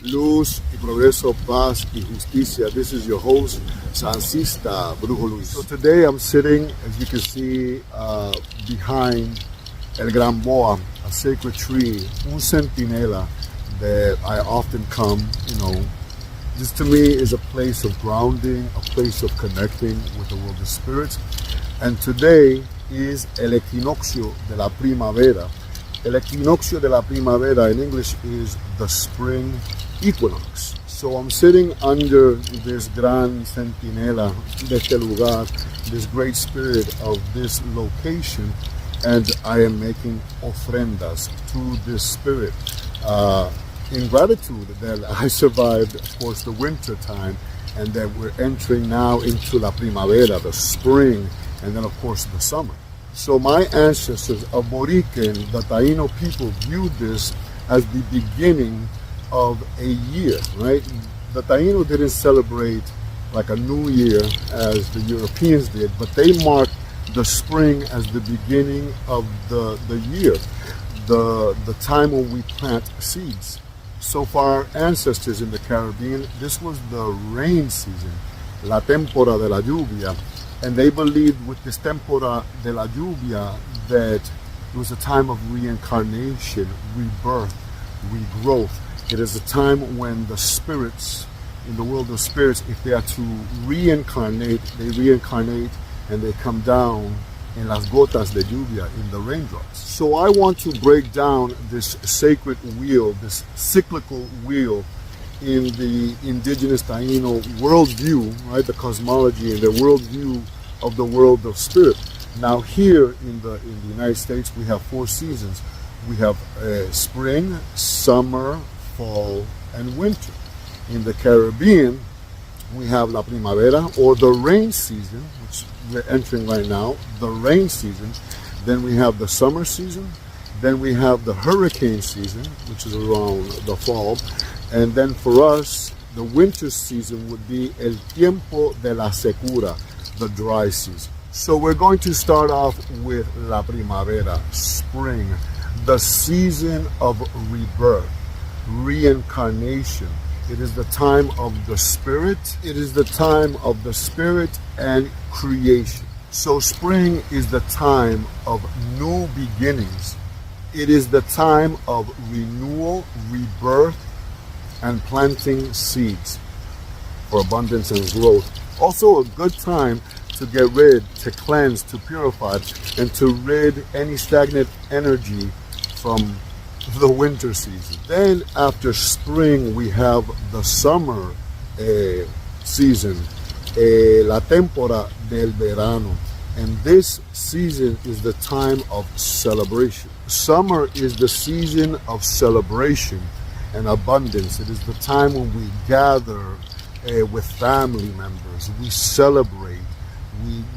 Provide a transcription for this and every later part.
Luz y progreso, paz y justicia. This is your host, Sancista Brujo Luis. So today I'm sitting, as you can see, behind El Gran Boa, a sacred tree, un centinela that I often come, This to me is a place of grounding, a place of connecting with the world of spirits. And today is el equinoccio de la primavera. El equinoccio de la primavera in English is the spring equinox. So I'm sitting under this gran centinela de este lugar, this great spirit of this location, and I am making ofrendas to this spirit in gratitude that I survived, of course, the winter time, and that we're entering now into la primavera, the spring, and then, of course, the summer. So my ancestors, Aborican, the Taino people, viewed this as the beginning of a year, right? The Taino didn't celebrate like a new year as the Europeans did, but they marked the spring as the beginning of the year, the time when we plant seeds. So for our ancestors in the Caribbean, this was the rain season, la tempora de la lluvia. And they believed with this tempora de la lluvia that it was a time of reincarnation, rebirth, regrowth. It is a time when the spirits, in the world of spirits, if they are to reincarnate, they reincarnate and they come down in las gotas de lluvia, in the raindrops. So I want to break down this sacred wheel, this cyclical wheel in the indigenous Taino worldview, right? The cosmology and the worldview of the world of spirit. Now here in the United States, we have 4 seasons. We have spring, summer, fall, and winter. In the Caribbean, we have la primavera, or the rain season, which we're entering right now, the rain season. Then we have the summer season. Then we have the hurricane season, which is around the fall. And then for us, the winter season would be el tiempo de la secura, the dry season. So we're going to start off with la primavera, spring, the season of rebirth, reincarnation. It is the time of the spirit. It is the time of the spirit and creation. So spring is the time of new beginnings. It is the time of renewal, rebirth, and planting seeds for abundance and growth. Also a good time to get rid, to cleanse, to purify, and to rid any stagnant energy from the winter season. Then after spring, we have the summer season, la tempora del verano. And this season is the time of celebration. Summer is the season of celebration and abundance. It is the time when we gather with family members. We celebrate.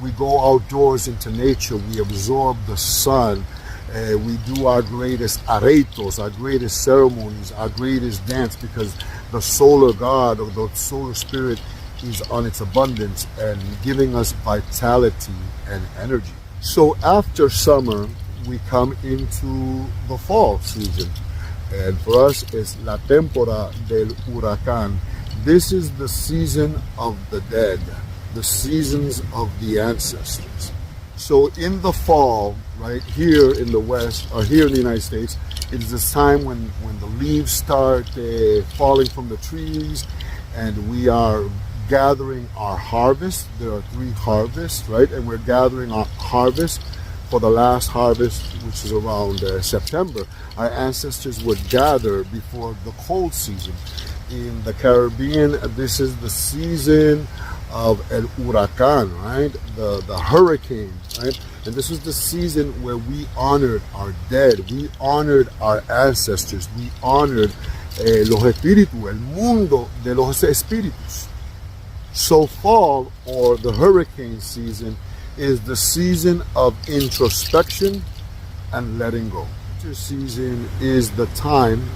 We go outdoors into nature. We absorb the sun. We do our greatest areitos, our greatest ceremonies, our greatest dance, because the solar god or the solar spirit is on its abundance and giving us vitality and energy. So after summer, we come into the fall season. And for us, it's la tempora del huracán. This is the season of the dead, the seasons of the ancestors. So in the fall, right here in the West, or here in the United States, it is this time when the leaves start falling from the trees, and we are gathering our harvest. There are 3 harvests, right? And we're gathering our harvest for the last harvest, which is around September. Our ancestors would gather before the cold season. In the Caribbean, this is the season of el huracán, right? The hurricane, right? And this was the season where we honored our dead. We honored our ancestors. We honored los espíritus, el mundo de los espíritus. So fall, or the hurricane season, is the season of introspection and letting go. Winter season is the time.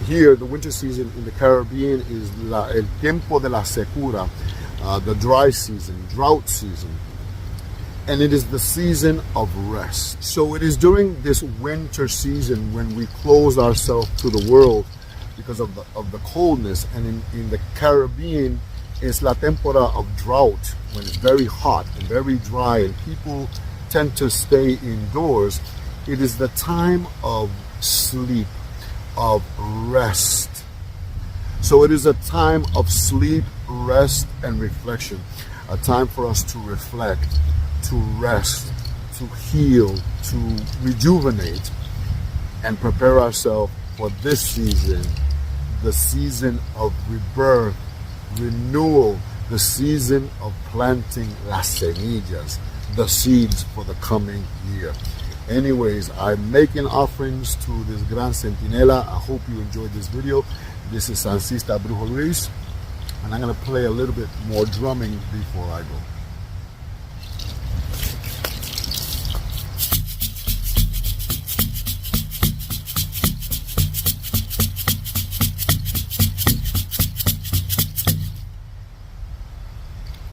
Here, the winter season in the Caribbean is el tiempo de la secura, the dry season, drought season. And it is the season of rest. So it is during this winter season when we close ourselves to the world, because of the coldness. And in the Caribbean, it's la temporada of drought, when it's very hot and very dry and people tend to stay indoors. It is the time of sleep, of rest. So it is a time of sleep, rest, and reflection. A time for us to reflect, to rest, to heal, to rejuvenate, and prepare ourselves for this season, the season of rebirth, renewal, the season of planting las semillas, the seeds for the coming year. Anyways, I'm making offerings to this Gran Centinela. I hope you enjoyed this video. This is Sancista Brujo Luis, and I'm going to play a little bit more drumming before I go.